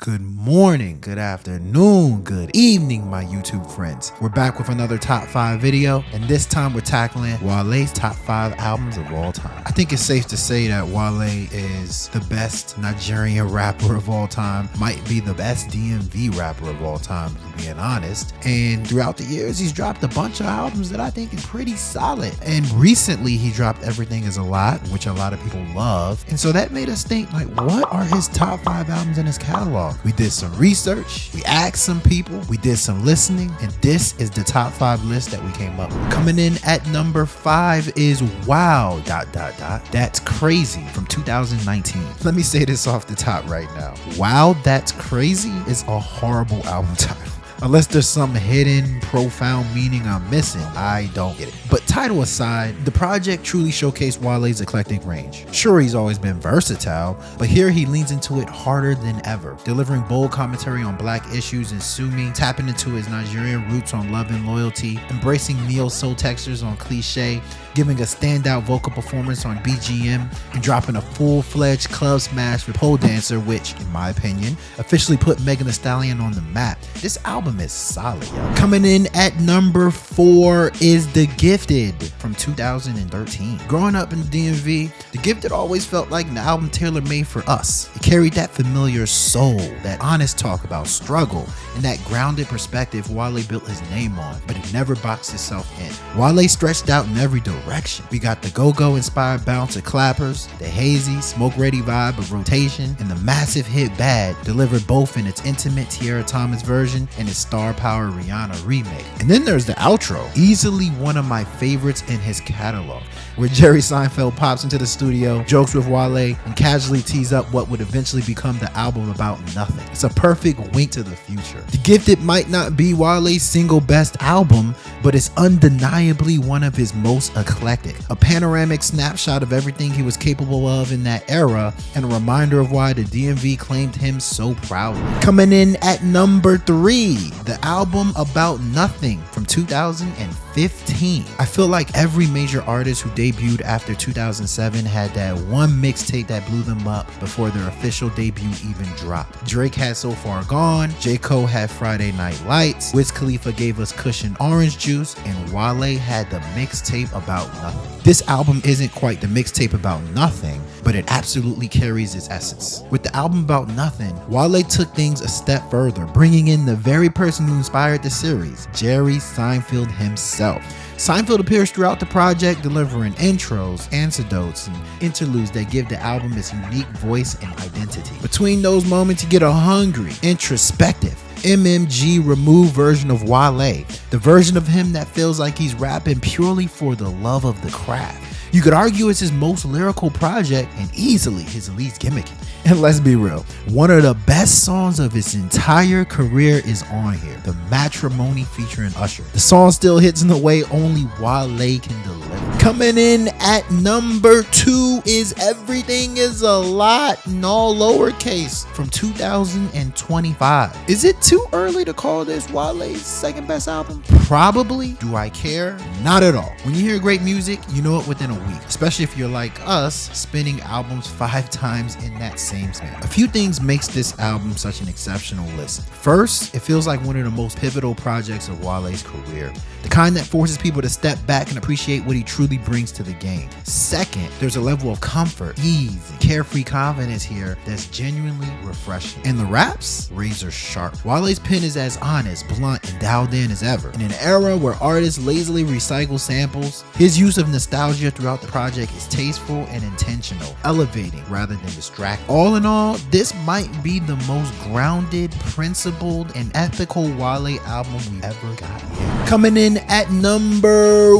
Good morning, good afternoon, good evening, my YouTube friends. We're back with another top 5 video, and this time we're tackling Wale's top 5 albums of all time. I think it's safe to say that Wale is the best Nigerian rapper of all time, might be the best DMV rapper of all time, to be honest. And throughout the years, he's dropped a bunch of albums that I think is pretty solid. And recently, he dropped Everything Is A, which a lot of people love. And so that made us think, like, what are his top 5 albums in his catalog? We did some research, we asked some people, we did some listening, and this is the top 5 list that we came up with. Coming in at number 5 is Wow, That's Crazy from 2019. Let me say this off the top right now. Wow, That's Crazy is a horrible album title. Unless there's some hidden, profound meaning I'm missing, I don't get it. But title aside, the project truly showcased Wale's eclectic range. Sure, he's always been versatile, but here he leans into it harder than ever, delivering bold commentary on black issues and Sumi, tapping into his Nigerian roots on love and loyalty, embracing neo-soul textures on Cliche, giving a standout vocal performance on BGM, and dropping a full-fledged club smash with Pole Dancer, which, in my opinion, officially put Megan Thee Stallion on the map. This album is solid, yo. Coming in at number 4 is The Gifted from 2013. Growing up in the DMV, The Gifted always felt like an album tailor-made for us. It carried that familiar soul, that honest talk about struggle, and that grounded perspective Wale built his name on, but it never boxed itself in. Wale stretched out in every direction. We got the go-go inspired bounce of clappers, the hazy, smoke-ready vibe of Rotation, and the massive hit Bad, delivered both in its intimate Tierra Thomas version and its star power Rihanna remake. And then there's the outro, easily one of my favorites in his catalog, where Jerry Seinfeld pops into the studio, jokes with Wale, and casually tees up what would eventually become the album about nothing. It's a perfect wink to the future. The Gifted might not be Wale's single best album, but it's undeniably one of his most eclectic. A panoramic snapshot of everything he was capable of in that era, and a reminder of why the DMV claimed him so proudly. Coming in at number 3, the album About Nothing from 2015. I feel like every major artist who debuted after 2007 had that one mixtape that blew them up before their official debut even dropped. Drake had So Far Gone, J. Cole had Friday Night Lights, Wiz Khalifa gave us Cushion Orange Juice, and Wale had the mixtape About Nothing. This album isn't quite the mixtape About Nothing, but it absolutely carries its essence. With the album About Nothing, Wale took things a step further, bringing in the very person who inspired the series, Jerry Seinfeld himself. Seinfeld appears throughout the project, delivering intros, anecdotes, and interludes that give the album its unique voice and identity. Between those moments, you get a hungry, introspective, MMG removed version of Wale, the version of him that feels like he's rapping purely for the love of the craft. You could argue it's his most lyrical project and easily his least gimmicky. And let's be real, one of the best songs of his entire career is on here, The Matrimony featuring Usher. The song still hits in the way only Wale can deliver. Coming in at number 2 is Everything Is A Lot in all lowercase from 2025. Is it too early to call this Wale's second best album? Probably. Do I care? Not at all. When you hear great music, you know it within a week, especially if you're like us, spinning albums 5 times in that same span. A few things makes this album such an exceptional listen. First, it feels like one of the most pivotal projects of Wale's career, the kind that forces people to step back and appreciate what he truly brings to the game. Second, there's a level of comfort, ease, and carefree confidence here that's genuinely refreshing. And the raps, razor sharp. Wale's pen is as honest, blunt, and dialed in as ever. In an era where artists lazily recycle samples, his use of nostalgia throughout the project is tasteful and intentional, elevating rather than distracting. All in all, this might be the most grounded, principled, and ethical Wale album we ever got here. Coming in at number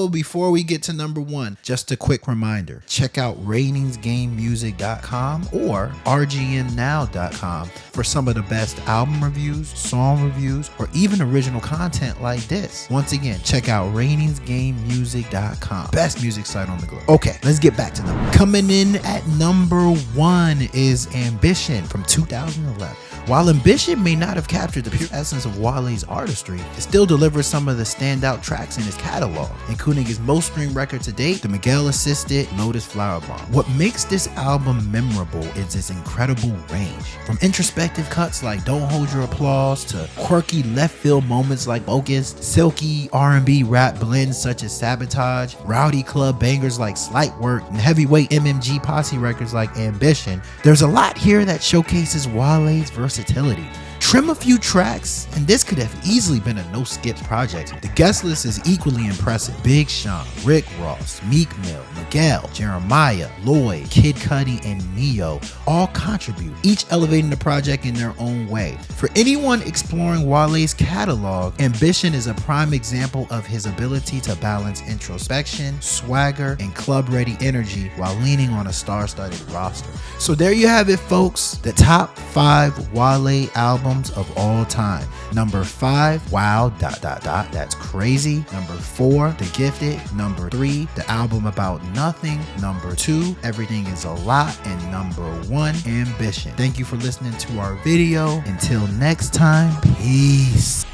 before we get to number 1, just a quick reminder, check out ratingsgamemusic.com or rgmnow.com for some of the best album reviews, song reviews, or even original content like this. Once again, check out ratingsgamemusic.com, best music site on the globe. Okay, let's get back to them. Coming in at number 1 is Ambition from 2011. While Ambition may not have captured the pure essence of Wale's artistry, it still delivers some of the standout tracks in his catalog, including his most streamed record to date, the Miguel-assisted Lotus Flower Bomb. What makes this album memorable is its incredible range. From introspective cuts like Don't Hold Your Applause to quirky left field moments like Focus, silky R&B rap blends such as Sabotage, rowdy club bangers like Slight Work, and heavyweight MMG posse records like Ambition, there's a lot here that showcases Wale's versatility. Trim a few tracks, and this could have easily been a no-skip project. The guest list is equally impressive. Big Sean, Rick Ross, Meek Mill, Miguel, Jeremiah, Lloyd, Kid Cudi, and Neo all contribute, each elevating the project in their own way. For anyone exploring Wale's catalog, Ambition is a prime example of his ability to balance introspection, swagger, and club-ready energy while leaning on a star-studded roster. So there you have it, folks. The top 5 Wale albums of all time. Number 5, Wow, That's Crazy. Number 4, The Gifted. Number 3, the album About Nothing. Number 2, Everything Is A Lot. And number 1, Ambition. Thank you for listening to our video. Until next time, peace.